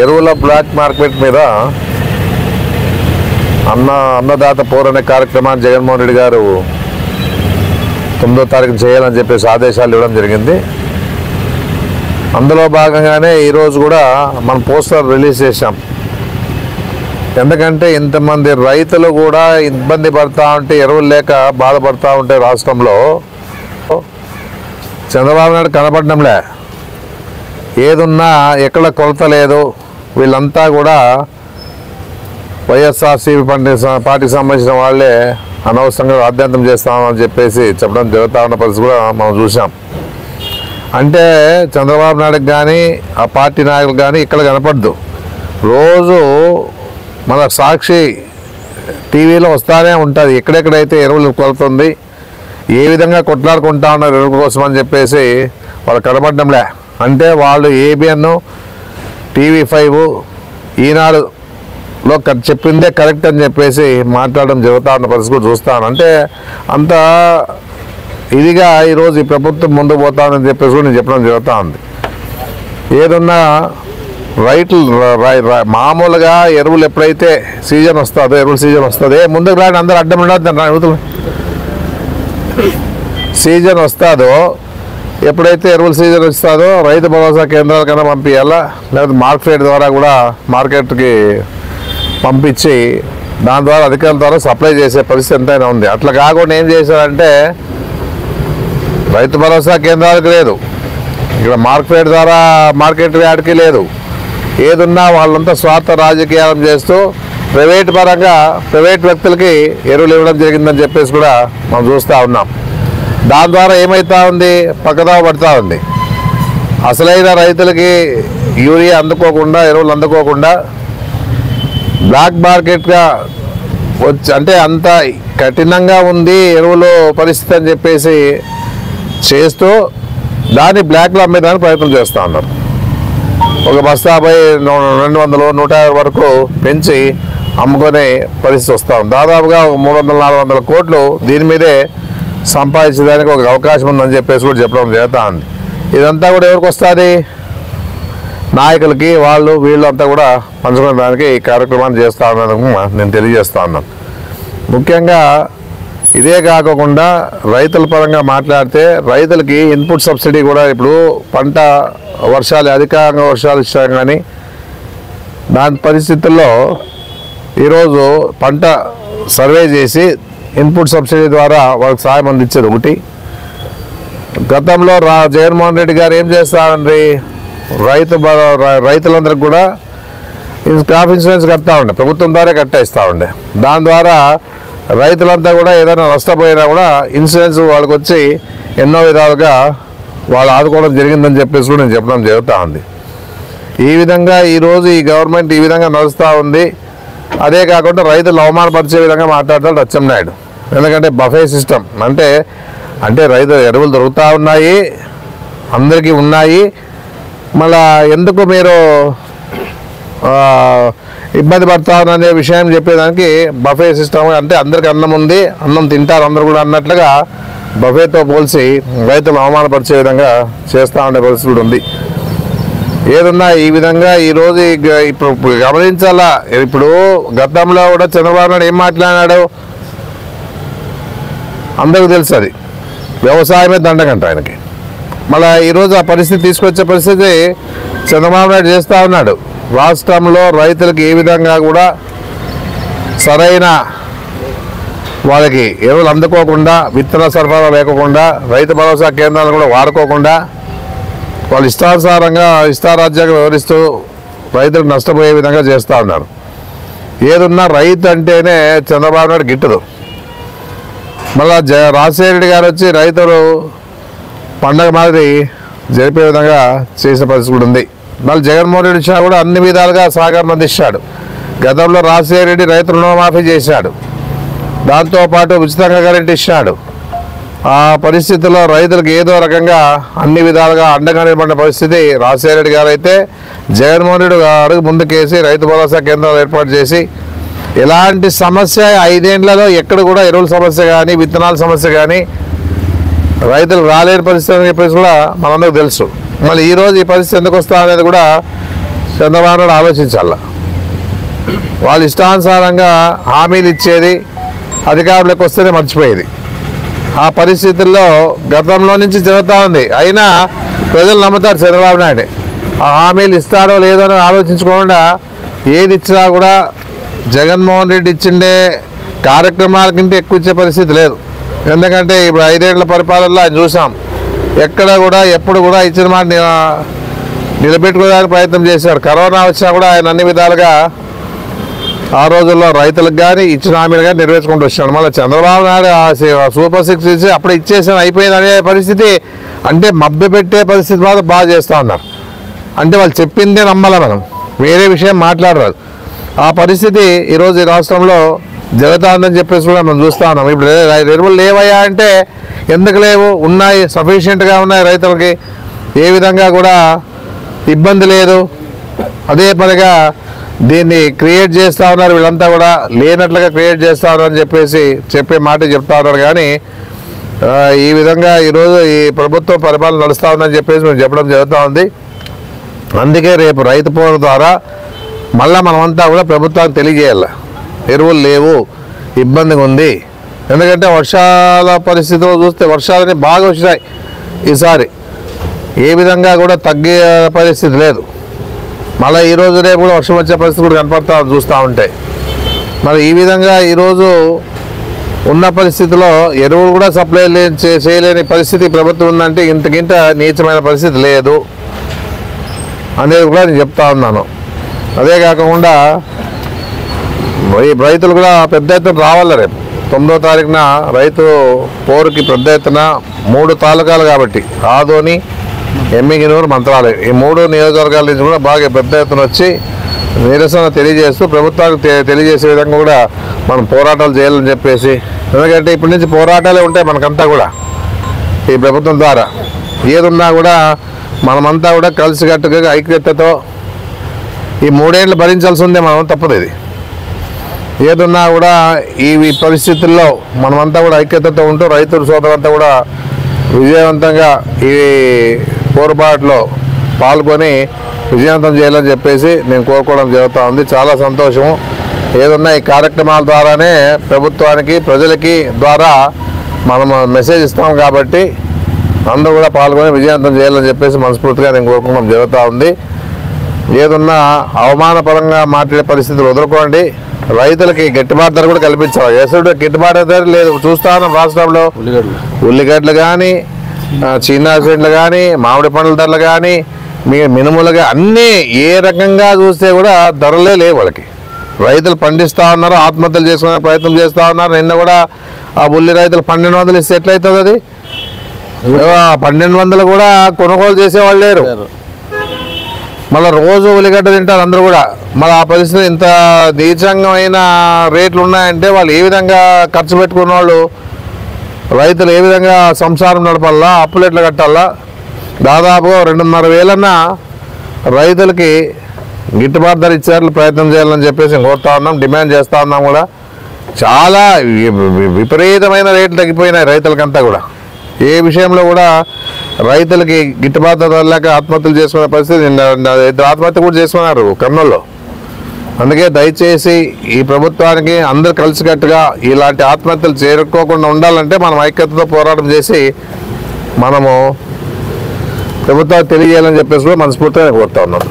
ఎరువుల black market మీద అన్నదాత పోరనే కార్యక్రమాన్ని జగన్మోహన్ రెడ్డి గారు 9వ తారీఖున చేయాలని చెప్పేసి ఆదేశాలు ఇవ్వడం జరిగింది. అందులో భాగంగానే ఈరోజు కూడా మనం పోస్టర్ రిలీజ్ చేశాం. ఎందుకంటే ఇంతమంది రైతులు కూడా ఇబ్బంది పడుతూ ఉంటే, ఎరువులు లేక బాధపడుతూ ఉంటే రాష్ట్రంలో చంద్రబాబు నాయుడు కనపడడంలే. ఏదున్నా ఎక్కడ కొలత లేదు. వీళ్ళంతా కూడా వైఎస్ఆర్సీపీ పార్టీకి సంబంధించిన వాళ్ళే అనవసరంగా రాద్ధాంతం చేస్తామని చెప్పేసి చెప్పడం జరుగుతూ ఉన్న పరిస్థితి కూడా మనం చూసాం. అంటే చంద్రబాబు నాయుడుకి కానీ ఆ పార్టీ నాయకులు కానీ ఇక్కడ కనపడదు. రోజు మన సాక్షి టీవీలో వస్తూనే ఉంటుంది ఎక్కడెక్కడైతే ఎరువులు కొలుతుంది, ఏ విధంగా కొట్లాడుకుంటా ఉన్నారు ఎరువుల కోసం అని చెప్పేసి వాళ్ళు కనపడడంలే. అంటే వాళ్ళు ఏబిఎన్, TV5, ఈనాడులో చెప్పిందే కరెక్ట్ అని చెప్పేసి మాట్లాడడం జరుగుతూ ఉన్న పరిస్థితి కూడా చూస్తాను. అంటే అంత ఇదిగా ఈరోజు ఈ ప్రభుత్వం ముందుకు పోతానని చెప్పేసి కూడా నేను చెప్పడం జరుగుతూ ఉంది. ఏదన్నా రైతులు మామూలుగా ఎరువులు ఎప్పుడైతే సీజన్ వస్తుందో, ఎరువుల సీజన్ వస్తుంది, ముందుకు రాని అందరూ అడ్డం ఉండదు. సీజన్ వస్తుందో, ఎప్పుడైతే ఎరువుల సీజన్ వస్తుందో రైతు భరోసా కేంద్రాల కన్నా పంపించాలా, లేకపోతే మార్కెట్ ద్వారా కూడా మార్కెట్కి పంపించి దాని ద్వారా అధికారుల ద్వారా సప్లై చేసే పరిస్థితి ఎంతైనా ఉంది. అట్లా కాకుండా ఏం చేశారంటే రైతు భరోసా కేంద్రాలకు లేదు, ఇక్కడ మార్కెట్ ద్వారా మార్కెట్ యార్డ్కి లేదు. ఏదున్నా వాళ్ళంతా స్వార్థ రాజకీయాలు చేస్తూ ప్రైవేట్ పరంగా ప్రైవేట్ వ్యక్తులకి ఎరువులు ఇవ్వడం జరిగిందని చెప్పేసి కూడా మనం చూస్తూ ఉన్నాం. దాని ద్వారా ఏమవుతా ఉంది, పక్కదావ పడుతూ ఉంది. అసలైన రైతులకి యూరియా అందుకోకుండా, ఎరువులు అందుకోకుండా బ్లాక్ మార్కెట్గా వచ్చి, అంటే అంత కఠినంగా ఉంది ఎరువులు పరిస్థితి అని చెప్పేసి చేస్తూ దాన్ని బ్లాక్లో అమ్మేదానికి ప్రయత్నం చేస్తూ ఉన్నారు. ఒక బస్తాపై 200, 150 వరకు పెంచి అమ్ముకునే పరిస్థితి వస్తూ ఉంది. దాదాపుగా 300-400 కోట్లు దీని మీదే సంపాదించడానికి ఒక అవకాశం ఉందని చెప్పేసి కూడా చెప్పడం జరుగుతూ ఉంది. ఇదంతా కూడా ఎవరికి వస్తుంది, నాయకులకి, వాళ్ళు వీళ్ళంతా కూడా పంచుకోవడానికి ఈ కార్యక్రమాన్ని చేస్తూ ఉన్నందుకు నేను తెలియజేస్తూ ఉన్నాను. ముఖ్యంగా ఇదే కాకుండా రైతుల పరంగా మాట్లాడితే రైతులకి ఇన్పుట్ సబ్సిడీ కూడా ఇప్పుడు పంట వర్షాలు అధికంగా వర్షాలు ఇచ్చాం, కానీ దాని పరిస్థితుల్లో ఈరోజు పంట సర్వే చేసి ఇన్పుట్ సబ్సిడీ ద్వారా వాళ్ళకి సాయం అందించేది ఒకటి. గతంలో జగన్మోహన్ రెడ్డి గారు ఏం చేస్తారండి, రైతులందరికీ కూడా క్రాప్ ఇన్సూరెన్స్ కడతా ఉండే, ప్రభుత్వం ద్వారా కట్టేస్తూ ఉండే. దాని ద్వారా రైతులంతా కూడా ఏదైనా నష్టపోయినా కూడా ఇన్సూరెన్స్ వాళ్ళకి వచ్చి ఎన్నో విధాలుగా వాళ్ళు ఆదుకోవడం జరిగిందని చెప్పేసి కూడా నేను చెప్పడం జరుగుతూ ఉంది. ఈ విధంగా ఈరోజు ఈ గవర్నమెంట్ ఈ విధంగా నడుస్తూ ఉంది. అదే కాకుండా రైతులు అవమానపరిచే విధంగా మాట్లాడతాడు అచ్చెన్నాయుడు. ఎందుకంటే బఫే సిస్టమ్ అంటే రైతు ఎరువులు దొరుకుతూ ఉన్నాయి, అందరికీ ఉన్నాయి, మళ్ళా ఎందుకు మీరు ఇబ్బంది పడతారనే విషయం చెప్పేదానికి బఫే సిస్టమ్, అంటే అందరికి అన్నం ఉంది, అన్నం తింటారు అందరు కూడా అన్నట్లుగా బఫేతో పోల్చి రైతులు అవమానపరిచే విధంగా చేస్తూ ఉండే పరిస్థితి కూడా ఉంది. ఏదన్నా ఈ విధంగా ఈరోజు ఇప్పుడు గమనించాలా. ఇప్పుడు గతంలో కూడా చంద్రబాబు నాయుడు ఏం మాట్లాడాడు అందరికీ తెలుసు, అది వ్యవసాయమే దండగంట ఆయనకి. మళ్ళీ ఈరోజు ఆ పరిస్థితి తీసుకొచ్చే పరిస్థితి చంద్రబాబు నాయుడు చేస్తూ ఉన్నాడు. రాష్ట్రంలో రైతులకు ఏ విధంగా కూడా సరైన వాళ్ళకి ఎరువులు అందుకోకుండా, విత్తన సరఫరా లేకుండా, రైతు భరోసా కేంద్రాలను కూడా వాడుకోకుండా వాళ్ళు ఇష్టానుసారంగా ఇష్టారాజ్యంగా వ్యవహరిస్తూ రైతులకు నష్టపోయే విధంగా చేస్తూ ఉన్నారు. ఏదున్నా రైతు అంటేనే చంద్రబాబు నాయుడు గిట్టదు. మళ్ళా రాజశేఖర రెడ్డి గారు వచ్చి రైతులు పండగ మాదిరి జరిపే విధంగా చేసిన పరిస్థితి కూడా ఉంది. మళ్ళీ జగన్మోహన్ రెడ్డి ఇచ్చినా కూడా అన్ని విధాలుగా సహకారం అందిస్తాడు. గతంలో రాజశేఖర రెడ్డి రైతు రుణమాఫీ చేశాడు, దాంతోపాటు ఉచితంగా కరెంట్ ఇచ్చినాడు. ఆ పరిస్థితుల్లో రైతులకు ఏదో రకంగా అన్ని విధాలుగా అండగా నిలబడిన పరిస్థితి రాజశేఖర రెడ్డి గారు అయితే జగన్మోహన్ రెడ్డి అడుగు ముందుకేసి రైతు భరోసా కేంద్రాలు ఏర్పాటు చేసి ఎలాంటి సమస్య 5 ఏళ్లలో ఎక్కడ కూడా ఎరువుల సమస్య కానీ విత్తనాల సమస్య కానీ రైతులు రాలేని పరిస్థితి అని చెప్పేసి కూడా మనందరికీ తెలుసు. మళ్ళీ ఈరోజు ఈ పరిస్థితి ఎందుకు వస్తా అనేది కూడా చంద్రబాబు నాయుడు ఆలోచించాల. వాళ్ళు ఇష్టానుసారంగా హామీలు ఇచ్చేది అధికారులకు వస్తేనే మర్చిపోయేది. ఆ పరిస్థితుల్లో గతంలో నుంచి జరుగుతూ ఉంది. అయినా ప్రజలు నమ్ముతారు చంద్రబాబు నాయుడు. ఆ హామీలు ఇస్తారో లేదో అని ఆలోచించకుండా ఏది ఇచ్చినా కూడా జగన్మోహన్ రెడ్డి ఇచ్చిండే కార్యక్రమాల కంటే ఎక్కువ ఇచ్చే పరిస్థితి లేదు. ఎందుకంటే ఇప్పుడు 5 ఏళ్ల పరిపాలనలో ఆయన చూసాం, ఎక్కడ కూడా ఎప్పుడు కూడా ఇచ్చిన మాట నిలబెట్టుకోవడానికి ప్రయత్నం చేశాడు. కరోనా వచ్చినా కూడా ఆయన అన్ని విధాలుగా ఆ రోజుల్లో రైతులకు కానీ ఇచ్చిన హామీలు కానీ నెరవేర్చుకుంటూ వచ్చాడు. మళ్ళీ చంద్రబాబు నాయుడు సూపర్ 6 ఇచ్చి అప్పుడు ఇచ్చేసాను అయిపోయింది అనే పరిస్థితి, అంటే మభ్యపెట్టే పరిస్థితి మాత్రం బాగా చేస్తూ ఉన్నారు. అంటే వాళ్ళు చెప్పిందే నమ్మాలి, మనం వేరే విషయం మాట్లాడరాదు. ఆ పరిస్థితి ఈరోజు ఈ రాష్ట్రంలో జరుగుతుందని చెప్పేసి కూడా మనం చూస్తూ ఉన్నాం. ఇప్పుడు ఎరువులు లేవయ్యా అంటే ఎందుకు లేవు, ఉన్నాయి, సఫిషియెంట్గా ఉన్నాయి, రైతులకి ఏ విధంగా కూడా ఇబ్బంది లేదు. అదే పనిగా దీన్ని క్రియేట్ చేస్తూ ఉన్నారు, వీళ్ళంతా కూడా లేనట్లుగా క్రియేట్ చేస్తూ ఉన్నారని చెప్పేసి చెప్పే మాట చెప్తా ఉన్నారు. కానీ ఈ విధంగా ఈరోజు ఈ ప్రభుత్వం పరిపాలన నడుస్తూ ఉందని చెప్పేసి మేము చెప్పడం జరుగుతూ ఉంది. అందుకే రేపు రైతు పోరు ద్వారా మళ్ళీ మనమంతా కూడా ప్రభుత్వానికి తెలియజేయాలి, ఎరువులు లేవు, ఇబ్బందిగా ఉంది. ఎందుకంటే వర్షాల పరిస్థితిలో చూస్తే వర్షాలని బాగా వచ్చినాయి ఈసారి, ఏ విధంగా కూడా తగ్గే పరిస్థితి లేదు. మళ్ళీ ఈరోజు రేపు కూడా వర్షం వచ్చే పరిస్థితి కూడా కనపడతా చూస్తూ ఉంటాయి. మరి ఈ విధంగా ఈరోజు ఉన్న పరిస్థితిలో ఎరువులు కూడా సప్లై చేయలేని పరిస్థితి ప్రభుత్వం ఉందంటే ఇంతకింత నీచమైన పరిస్థితి లేదు అనేది కూడా నేను చెప్తా ఉన్నాను. అదే కాకుండా రైతులు కూడా పెద్ద ఎత్తున రావాలి. రేపు 9వ తారీఖున రైతు పోరుకి పెద్ద ఎత్తున 3 తాలూకాలు కాబట్టి ఆదోని, ఎమ్మిగినూరు, మంత్రాలయం ఈ 3 నియోజకవర్గాల నుంచి కూడా బాగా పెద్ద ఎత్తున వచ్చి నిరసన తెలియజేస్తూ ప్రభుత్వానికి తెలియజేసే విధంగా కూడా మనం పోరాటాలు చేయాలని చెప్పేసి, ఎందుకంటే ఇప్పటి నుంచి పోరాటాలే ఉంటాయి మనకంతా కూడా. ఈ ప్రభుత్వం ద్వారా ఏదున్నా కూడా మనమంతా కూడా కలిసికట్టుగా ఐక్యతతో ఈ 3 ఏళ్ళు భరించాల్సి ఉందే, మనం తప్పదు. ఇది ఏదున్నా కూడా ఈ పరిస్థితుల్లో మనమంతా కూడా ఐక్యతతో ఉంటూ రైతుల సోదరులంతా కూడా విజయవంతంగా ఈ పోరుబాటులో పాల్గొని విజయవంతం చేయాలని చెప్పేసి నేను కోరుకోవడం జరుగుతూ ఉంది. చాలా సంతోషము. ఏదన్నా ఈ కార్యక్రమాల ద్వారానే ప్రభుత్వానికి, ప్రజలకి ద్వారా మనం మెసేజ్ ఇస్తాం కాబట్టి అందరూ కూడా పాల్గొని విజయవంతం చేయాలని చెప్పేసి మనస్ఫూర్తిగా నేను కోరుకోవడం జరుగుతూ ఉంది. ఏదన్నా అవమానపరంగా మాట్లాడే పరిస్థితులు వదులుకోండి, రైతులకి గిట్టుబాటు ధర కూడా కల్పించాలి. ఎసుడు గిట్టుబాటు ధర లేదు. చూస్తా ఉన్నాం రాష్ట్రంలో ఉల్లిగడ్డలు కానీ, చీనాసెంట్లు కానీ, మామిడి పండ్ల ధరలు కానీ, మినుములుగా అన్నీ ఏ రకంగా చూస్తే కూడా ధరలే లేవు వాళ్ళకి. రైతులు పండిస్తూ ఉన్నారు, ఆత్మహత్యలు చేసుకునే ప్రయత్నం చేస్తూ ఉన్నారు. నిన్న కూడా ఆ ఉల్లి రైతులు 1200 ఇస్తే ఎట్లయితుంది? అది 1200 కూడా కొనుగోలు చేసేవాళ్ళు లేరు. మళ్ళీ రోజు ఉల్లిగడ్డ తింటారు అందరూ కూడా. మళ్ళీ ఆ పరిస్థితి ఇంత నీచంగమైన రేట్లు ఉన్నాయంటే వాళ్ళు ఏ విధంగా ఖర్చు పెట్టుకున్న వాళ్ళు, రైతులు ఏ విధంగా సంసారం నడపాలా, అప్పులు ఎట్లా కట్టాలా? దాదాపుగా 2,500,000 రైతులకి గిట్టుబాటు ధర ఇచ్చేట్లు ప్రయత్నం చేయాలని చెప్పేసి కోరుతా ఉన్నాం, డిమాండ్ చేస్తూ ఉన్నాం కూడా. చాలా విపరీతమైన రేట్లు తగ్గిపోయినాయి రైతులకంతా కూడా. ఏ విషయంలో కూడా రైతులకి గిట్టుబాటు ధర లేక ఆత్మహత్యలు చేసుకునే పరిస్థితి. 2 ఆత్మహత్య కూడా చేసుకున్నారు కర్నూలులో. అందుకే దయచేసి ఈ ప్రభుత్వానికి అందరు కలిసికట్టుగా ఇలాంటి ఆత్మహత్యలు చేరుకోకుండా ఉండాలంటే మనం ఐక్యతతో పోరాటం చేసి మనము ప్రభుత్వానికి తెలియజేయాలని చెప్పేసి కూడా మనస్ఫూర్తిగా కోరుతా ఉన్నాం.